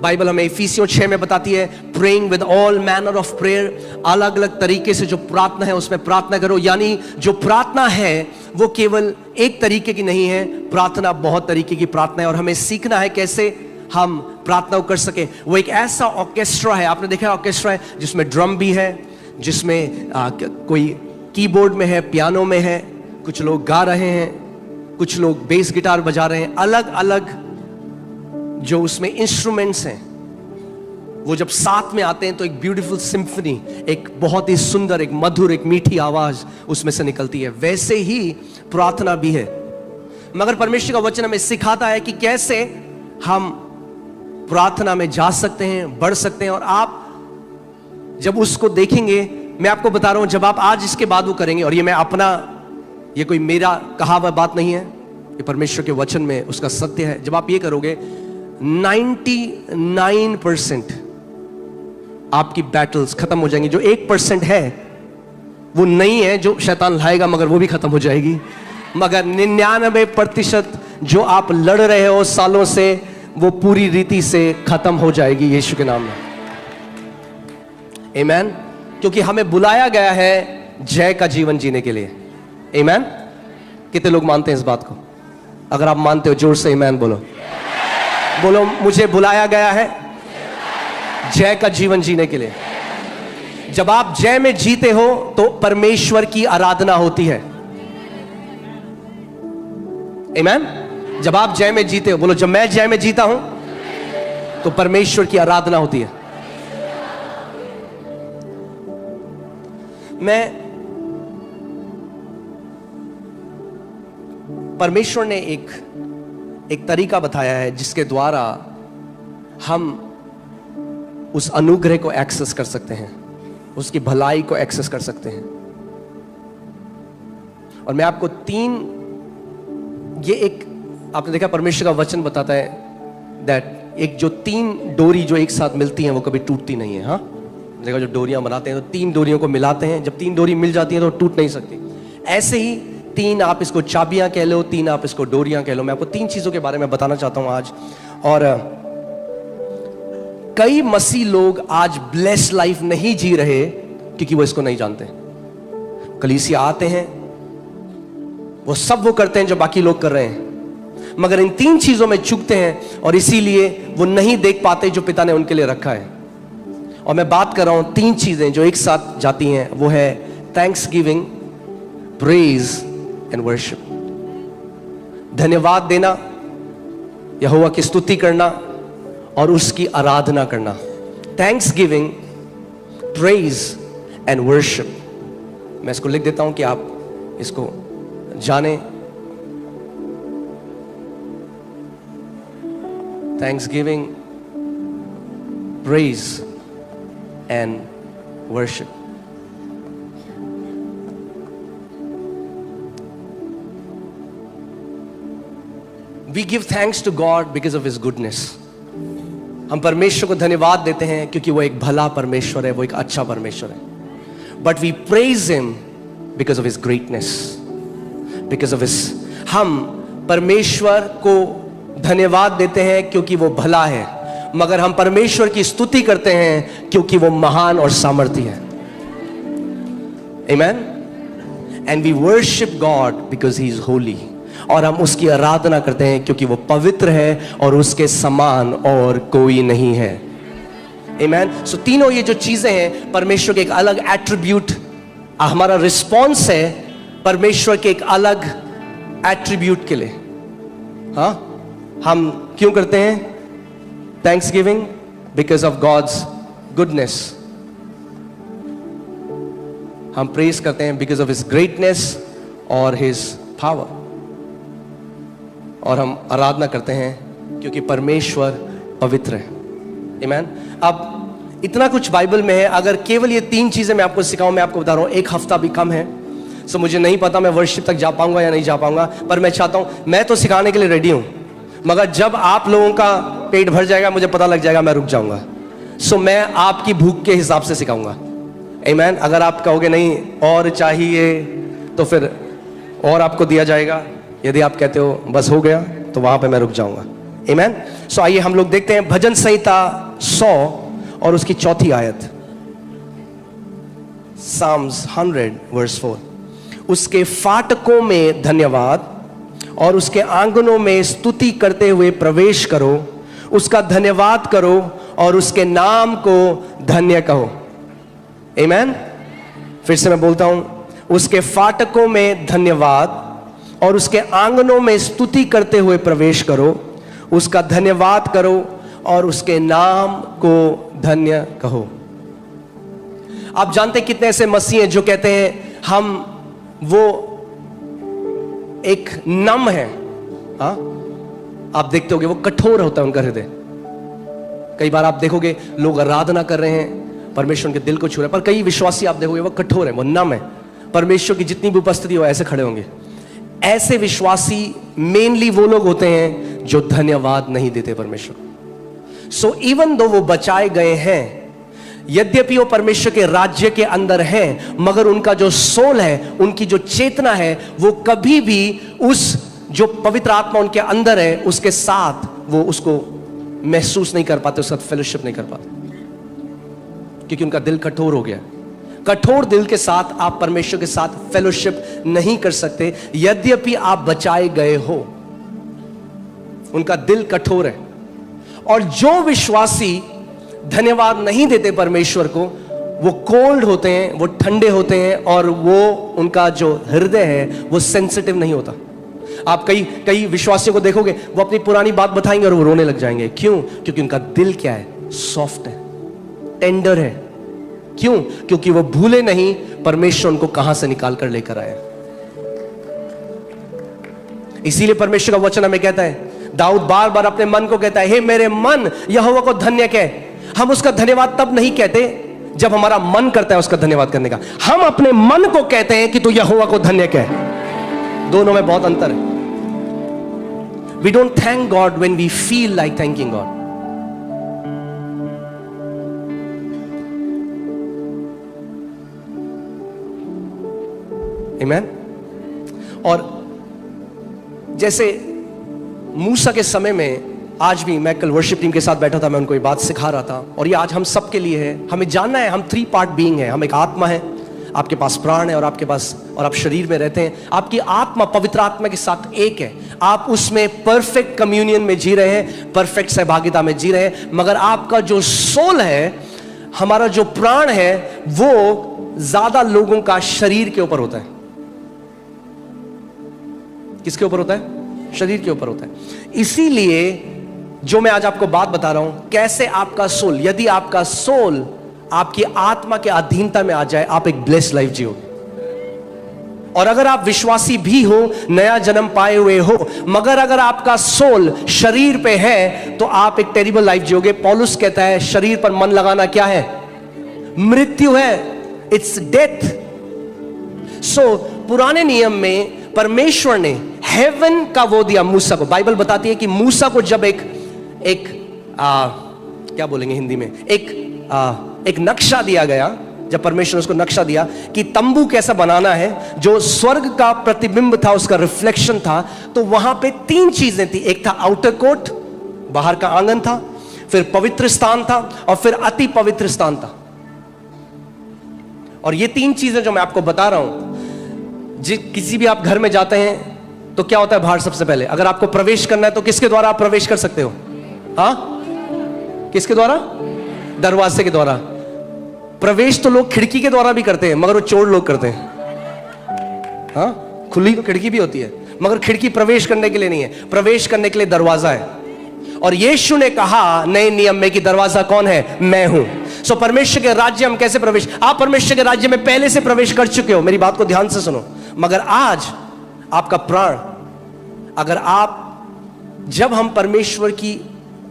Bible हमें इफिसियों 6 में बताती है, praying with all manner of prayer, अलग अलग तरीके से जो प्रार्थना है उसमें प्रार्थना करो। यानी जो प्रार्थना है वो केवल एक तरीके की नहीं है, प्रार्थना बहुत तरीके की प्रार्थना है और हमें सीखना है कैसे हम प्रार्थना कर सके। वो एक ऐसा ऑर्केस्ट्रा है, आपने देखा ऑर्केस्ट्रा है जिसमें ड्रम भी है, जिसमें कोई कीबोर्ड में है, पियानो में है, कुछ लोग गा रहे हैं, कुछ लोग बेस गिटार बजा रहे हैं, अलग अलग जो उसमें इंस्ट्रूमेंट्स हैं वो जब साथ में आते हैं तो एक ब्यूटीफुल सिम्फनी, एक बहुत ही सुंदर, एक मधुर, एक मीठी आवाज उसमें से निकलती है। वैसे ही प्रार्थना भी है। मगर परमेश्वर का वचन हमें सिखाता है कि कैसे हम प्रार्थना में जा सकते हैं, बढ़ सकते हैं। और आप जब उसको देखेंगे, मैं आपको बता रहा हूं, जब आप आज इसके बाद वो करेंगे, और ये मैं अपना, ये कोई मेरा कहा हुआ बात नहीं है, ये परमेश्वर के वचन में उसका सत्य है। जब आप ये करोगे 99% आपकी बैटल्स खत्म हो जाएंगी। जो 1% है वो नहीं है जो शैतान लाएगा, मगर वो भी खत्म हो जाएगी। मगर 99% जो आप लड़ रहे हो सालों से, वो पूरी रीति से खत्म हो जाएगी यीशु के नाम में। आमीन। क्योंकि हमें बुलाया गया है जय का जीवन जीने के लिए। आमीन। कितने लोग मानते हैं इस बात को? अगर आप मानते हो जोर से आमीन बोलो। बोलो, मुझे बुलाया गया है जय का जीवन जीने के लिए। जब आप जय में जीते हो तो परमेश्वर की आराधना होती है। आमीन। जब आप जय में जीते हो, बोलो, जब मैं जय में जीता हूं तो परमेश्वर की आराधना होती है। परमेश्वर ने एक तरीका बताया है जिसके द्वारा हम उस अनुग्रह को एक्सेस कर सकते हैं, उसकी भलाई को एक्सेस कर सकते हैं। और मैं आपको आपने देखा परमेश्वर का वचन बताता है दैट एक जो 3 डोरी जो एक साथ मिलती हैं वो कभी टूटती नहीं है। हाँ, देखा, जो डोरियां बनाते हैं तो 3 डोरियों को मिलाते हैं, जब 3 डोरी मिल जाती हैं तो टूट नहीं सकती। ऐसे ही 3 आप इसको चाबियां कह लो, 3 आप इसको डोरियां कह लो। मैं आपको 3 चीजों के बारे में बताना चाहता हूं आज। और कई मसीह लोग आज ब्लेस्ड लाइफ नहीं जी रहे क्योंकि वो इसको नहीं जानते। कलीसिया आते हैं, वो सब वो करते हैं जो बाकी लोग कर रहे हैं, मगर इन 3 चीजों में चूकते हैं और इसीलिए वो नहीं देख पाते जो पिता ने उनके लिए रखा है। और मैं बात कर रहा हूं 3 चीजें जो एक साथ जाती हैं, वो है thanks giving, praise and worship. धन्यवाद देना, यहोवा की स्तुति करना और उसकी आराधना करना। Thanks giving, praise and worship. मैं इसको लिख देता हूं कि आप इसको जाने। Thanks giving, praise and worship. We give thanks to God because of His goodness. हम परमेश्वर को धन्यवाद देते हैं क्योंकि वो एक भला परमेश्वर है, वो एक अच्छा परमेश्वर है। But we praise Him because of His greatness, because of His, हम परमेश्वर को धन्यवाद देते हैं क्योंकि वो भला है, मगर हम परमेश्वर की स्तुति करते हैं क्योंकि वो महान और सामर्थी है। Amen? And we worship God because He is holy. और हम उसकी आराधना करते हैं क्योंकि वो पवित्र है और उसके समान और कोई नहीं है। आमीन। सो तीनों ये जो चीजें हैं परमेश्वर के एक अलग एट्रीब्यूट, हमारा रिस्पॉन्स है परमेश्वर के एक अलग एट्रीब्यूट के लिए। हाँ, हम क्यों करते हैं thanksgiving? Because of God's goodness. हम प्रेज करते हैं बिकॉज ऑफ हिज ग्रेटनेस और हिज पावर। और हम आराधना करते हैं क्योंकि परमेश्वर पवित्र है। आमीन। अब इतना कुछ बाइबल में है, अगर केवल ये 3 चीजें मैं आपको सिखाऊं, मैं आपको बता रहा हूं 1 हफ्ता भी कम है। सो मुझे नहीं पता मैं वर्शिप तक जा पाऊंगा या नहीं जा पाऊंगा, पर मैं चाहता हूं, मैं तो सिखाने के लिए रेडी हूं, मगर जब आप लोगों का पेट भर जाएगा, मुझे पता लग जाएगा, मैं रुक जाऊंगा। सो मैं आपकी भूख के हिसाब से सिखाऊंगा। आमीन। अगर आप कहोगे नहीं और चाहिए तो फिर और आपको दिया जाएगा। यदि आप कहते हो बस हो गया, तो वहां पे मैं रुक जाऊंगा। आमेन। सो आइए हम लोग देखते हैं भजन संहिता 100 और उसकी 4 आयत। Psalms 100 verse 4। उसके फाटकों में धन्यवाद और उसके आंगनों में स्तुति करते हुए प्रवेश करो, उसका धन्यवाद करो और उसके नाम को धन्य कहो। आमेन। फिर से मैं बोलता हूं, उसके फाटकों में धन्यवाद और उसके आंगनों में स्तुति करते हुए प्रवेश करो, उसका धन्यवाद करो और उसके नाम को धन्य कहो। आप जानते हैं कितने ऐसे मसीह हैं जो कहते हैं हम वो एक नम है। हाँ, आप देखते होंगे वो कठोर होता है उनका हृदय। कई बार आप देखोगे लोग आराधना कर रहे हैं, परमेश्वर के दिल को छू रहे हैं, पर कई विश्वासी आप देखोगे वो कठोर है, वो नम है। परमेश्वर की जितनी भी उपस्थिति हो ऐसे खड़े होंगे। ऐसे विश्वासी मेनली वो लोग होते हैं जो धन्यवाद नहीं देते परमेश्वर। सो इवन दो वो बचाए गए हैं, यद्यपि वो परमेश्वर के राज्य के अंदर हैं, मगर उनका जो सोल है, उनकी जो चेतना है, वो कभी भी उस जो पवित्र आत्मा उनके अंदर है उसके साथ वो उसको महसूस नहीं कर पाते, उसका फेलोशिप नहीं कर पाते, क्योंकि उनका दिल कठोर हो गया। कठोर दिल के साथ आप परमेश्वर के साथ फेलोशिप नहीं कर सकते, यद्यपि आप बचाए गए हो। उनका दिल कठोर है। और जो विश्वासी धन्यवाद नहीं देते परमेश्वर को, वो कोल्ड होते हैं, वो ठंडे होते हैं, और वो उनका जो हृदय है वो सेंसिटिव नहीं होता। आप कई विश्वासियों को देखोगे वो अपनी पुरानी बात बताएंगे और वो रोने लग जाएंगे। क्यों? क्योंकि उनका दिल क्या है? सॉफ्ट है, टेंडर है। क्यों? क्योंकि वो भूले नहीं परमेश्वर उनको कहां से निकाल कर लेकर आया। इसीलिए परमेश्वर का वचन हमें कहता है, दाऊद बार बार अपने मन को कहता है, हे मेरे मन यहोवा को धन्य कह। हम उसका धन्यवाद तब नहीं कहते जब हमारा मन करता है उसका धन्यवाद करने का। हम अपने मन को कहते हैं कि तू यहोवा को धन्य कह। दोनों में बहुत अंतर है। We don't thank God when we feel like thanking God. Amen? और जैसे मूसा के समय में, आज भी मैं कल वर्शिप टीम के साथ बैठा था, मैं उनको ये बात सिखा रहा था, और ये आज हम सब के लिए है। हमें जानना है हम 3 पार्ट बीइंग है। हम एक आत्मा है, आपके पास प्राण है, और आपके पास, और आप शरीर में रहते हैं। आपकी आत्मा पवित्र आत्मा के साथ एक है। आप उसमें परफेक्ट कम्युनियन में जी रहे हैं, परफेक्ट सहभागिता में जी रहे हैं। मगर आपका जो सोल है, हमारा जो प्राण है, वो ज्यादा लोगों का शरीर के ऊपर होता है। किसके ऊपर होता है? शरीर के ऊपर होता है। इसीलिए जो मैं आज आपको बात बता रहा हूं, कैसे आपका सोल, यदि आपका सोल आपकी आत्मा के अधीनता में आ जाए, आप एक ब्लेस्ड लाइफ जियोगे। और अगर आप विश्वासी भी हो, नया जन्म पाए हुए हो, मगर अगर आपका सोल शरीर पे है, तो आप एक टेरिबल लाइफ जियोगे। पौलुस कहता है शरीर पर मन लगाना क्या है? मृत्यु है, इट्स डेथ। सो पुराने नियम में परमेश्वर ने हेवन का वो दिया मूसा को। बाइबल बताती है कि मूसा को जब एक क्या बोलेंगे हिंदी में, एक नक्शा दिया गया, जब परमेश्वर ने उसको नक्शा दिया कि तंबू कैसा बनाना है, जो स्वर्ग का प्रतिबिंब था, उसका रिफ्लेक्शन था, तो वहां पे 3 चीजें थी। एक था आउटर कोर्ट, बाहर का आंगन था, फिर पवित्र स्थान था, और फिर अति पवित्र स्थान था। और ये 3 चीजें जो मैं आपको बता रहा हूं, किसी भी आप घर में जाते हैं तो क्या होता है बाहर? सबसे पहले अगर आपको प्रवेश करना है तो किसके द्वारा आप प्रवेश कर सकते हो? हाँ, किसके द्वारा? दरवाजे के द्वारा। प्रवेश तो लोग खिड़की के द्वारा भी करते हैं, मगर वो चोर लोग करते हैं। हाँ, खुली तो खिड़की भी होती है, मगर खिड़की प्रवेश करने के लिए नहीं है, प्रवेश करने के लिए दरवाजा है। और यीशु ने कहा नए नियम में कि दरवाजा कौन है? मैं हूं। सो परमेश्वर के राज्य हम कैसे प्रवेश? आप परमेश्वर के राज्य में पहले से प्रवेश कर चुके हो, मेरी बात को ध्यान से सुनो। मगर आज आपका प्राण, अगर आप, जब हम परमेश्वर की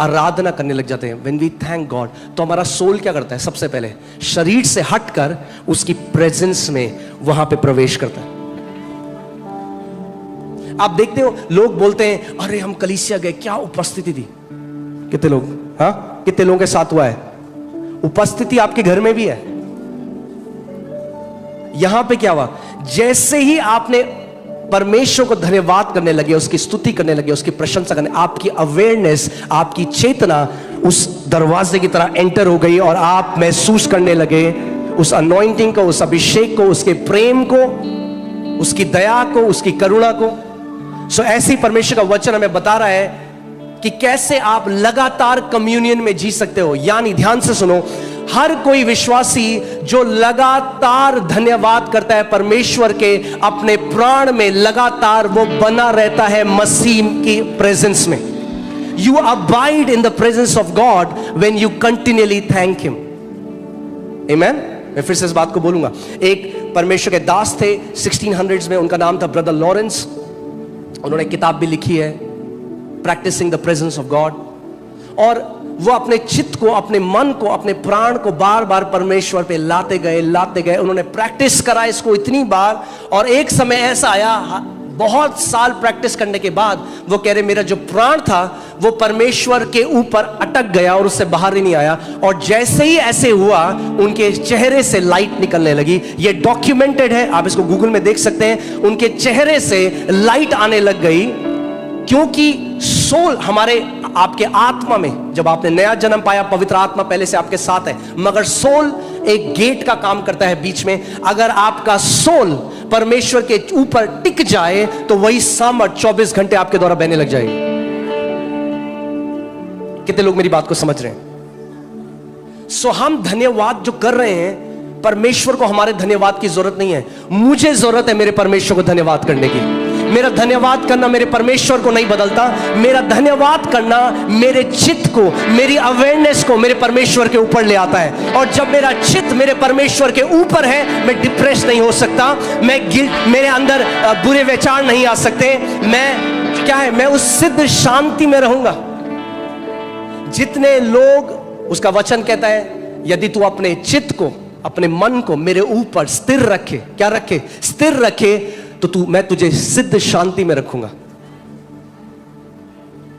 आराधना करने लग जाते हैं, when we thank God, तो हमारा सोल क्या करता है? सबसे पहले शरीर से हटकर उसकी प्रेजेंस में वहां पे प्रवेश करता है। आप देखते हो लोग बोलते हैं अरे हम कलीसिया गए, क्या उपस्थिति थी। कितने लोग, हाँ, कितने लोगों के साथ हुआ है? उपस्थिति आपके घर में भी है। यहां पे क्या हुआ? जैसे ही आपने परमेश्वर को धन्यवाद करने लगे, उसकी स्तुति करने लगे, उसकी प्रशंसा करने, आपकी अवेयरनेस, आपकी चेतना उस दरवाजे की तरह एंटर हो गई और आप महसूस करने लगे उस अनॉइंटिंग को, उस अभिषेक को, उसके प्रेम को, उसकी दया को, उसकी करुणा को। सो ऐसे ही परमेश्वर का वचन हमें बता रहा है कि कैसे आप लगातार कम्युनियन में जी सकते हो। यानी ध्यान से सुनो, हर कोई विश्वासी जो लगातार धन्यवाद करता है परमेश्वर के, अपने प्राण में लगातार वो बना रहता है मसीह की प्रेजेंस में। You abide in the presence of God when you continuously thank him. Amen. मैं फिर से इस बात को बोलूंगा। एक परमेश्वर के दास थे 1600s में, उनका नाम था ब्रदर लॉरेंस। उन्होंने किताब भी लिखी है, practising the presence of God. और वो अपने चित्त को, अपने मन को, अपने प्राण को बार बार परमेश्वर पे लाते गए। उन्होंने प्रैक्टिस करा इसको इतनी बार, और एक समय ऐसा आया, बहुत साल प्रैक्टिस करने के बाद वो कह रहे मेरा जो प्राण था वो परमेश्वर के ऊपर अटक गया और उससे बाहर ही नहीं आया। और जैसे ही ऐसे हुआ, उनके चेहरे से लाइट निकलने लगी। ये डॉक्यूमेंटेड है, आप इसको गूगल में देख सकते हैं। उनके चेहरे से लाइट आने लग गई, क्योंकि सोल हमारे, आपके आत्मा में जब आपने नया जन्म पाया, पवित्र आत्मा पहले से आपके साथ है, मगर सोल एक गेट का काम करता है बीच में। अगर आपका सोल परमेश्वर के ऊपर टिक जाए तो वही सामर्थ 24 घंटे आपके द्वारा बहने लग जाएगी। कितने लोग मेरी बात को समझ रहे हैं? सो हम धन्यवाद जो कर रहे हैं, परमेश्वर को हमारे धन्यवाद की जरूरत नहीं है। मुझे जरूरत है मेरे परमेश्वर को धन्यवाद करने की। मेरा धन्यवाद करना मेरे परमेश्वर को नहीं बदलता। मेरा धन्यवाद करना मेरे चित्त को, मेरी अवेयरनेस को मेरे परमेश्वर के ऊपर ले आता है। और जब मेरा चित्त मेरे परमेश्वर के ऊपर है, मैं डिप्रेस नहीं हो सकता, मैं गिल्ट, मेरे अंदर बुरे विचार नहीं आ सकते। मैं क्या है, मैं उस सिद्ध शांति में रहूंगा। जितने लोग, उसका वचन कहता है, यदि तू अपने चित्त को, अपने मन को मेरे ऊपर स्थिर रखे, क्या रखे? स्थिर रखे, तो मैं तुझे सिद्ध शांति में रखूंगा।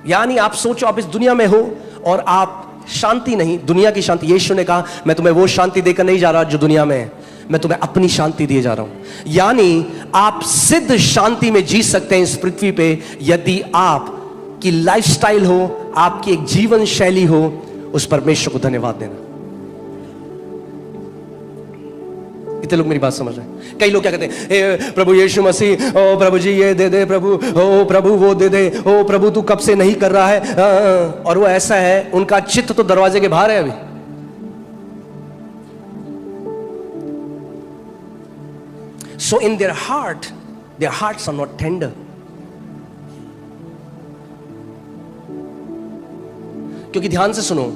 यानी आप सोचो, आप इस दुनिया में हो और आप शांति नहीं, दुनिया की शांति। यीशु ने कहा मैं तुम्हें वो शांति देकर नहीं जा रहा जो दुनिया में है, मैं तुम्हें अपनी शांति दिए जा रहा हूं। यानी आप सिद्ध शांति में जी सकते हैं इस पृथ्वी पे, यदि आपकी लाइफस्टाइल हो, आपकी एक जीवन शैली हो, उस परमेश्वर को धन्यवाद देना। कितने लोग मेरी बात समझ रहे हैं? कई लोग क्या कहते हैं, प्रभु यीशु मसीह, ओ प्रभु जी ये दे दे प्रभु, ओ प्रभु वो दे दे, ओ प्रभु तू कब से नहीं कर रहा है। और वो ऐसा है, उनका चित्त तो दरवाजे के बाहर है अभी। So in their hearts are not tender. क्योंकि ध्यान से सुनो,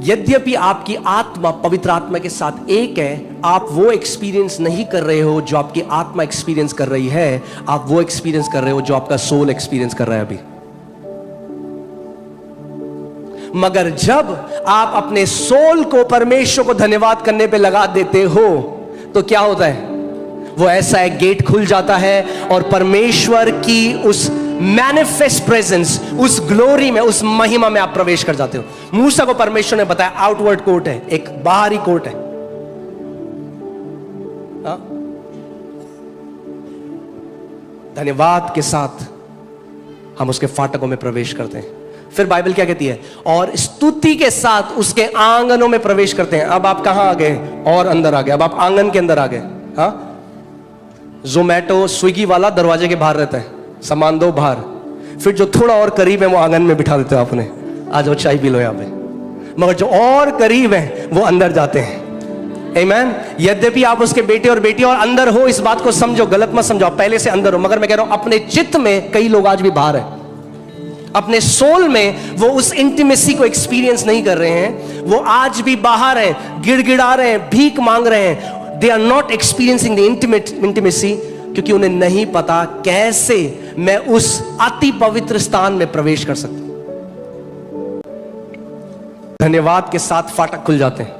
यद्यपि आपकी आत्मा पवित्र आत्मा के साथ एक है, आप वो एक्सपीरियंस नहीं कर रहे हो जो आपकी आत्मा एक्सपीरियंस कर रही है। आप वो एक्सपीरियंस कर रहे हो जो आपका सोल एक्सपीरियंस कर रहा है अभी। मगर जब आप अपने सोल को परमेश्वर को धन्यवाद करने पे लगा देते हो, तो क्या होता है? वो ऐसा एक गेट खुल जाता है और परमेश्वर की उस मैनिफेस्ट प्रेजेंस, उस ग्लोरी में, उस महिमा में आप प्रवेश कर जाते हो। मूसा को परमेश्वर ने बताया आउटवर्ड कोर्ट है, एक बाहरी कोर्ट है। धन्यवाद के साथ हम उसके फाटकों में प्रवेश करते हैं। फिर बाइबल क्या कहती है? और स्तुति के साथ उसके आंगनों में प्रवेश करते हैं। अब आप कहां आ गए? और अंदर आ गए। अब आप आंगन के अंदर आ गए। हाँ, जोमैटो स्विगी वाला दरवाजे के बाहर रहता है, सामान दो बाहर, फिर जो थोड़ा और करीब है वो आंगन में बिठा देते हो आपने, आज वो चाय पी लो यहाँ पे। मगर जो और करीब है वो अंदर जाते हैं। आमीन। यद्यपि आप उसके बेटे और बेटी और अंदर हो, इस बात को समझो, गलत मत समझो, पहले से अंदर हो। मगर मैं कह रहा हूं अपने चित्त में कई लोग आज भी बाहर है। अपने सोल में वो उस इंटीमेसी को एक्सपीरियंस नहीं कर रहे हैं, वो आज भी बाहर है, गिड़गिड़ा रहे हैं, भीख मांग रहे हैं। They are not experiencing the intimacy, क्योंकि उन्हें नहीं पता कैसे मैं उस अति पवित्र स्थान में प्रवेश कर सकता हूं। धन्यवाद के साथ फाटक खुल जाते हैं।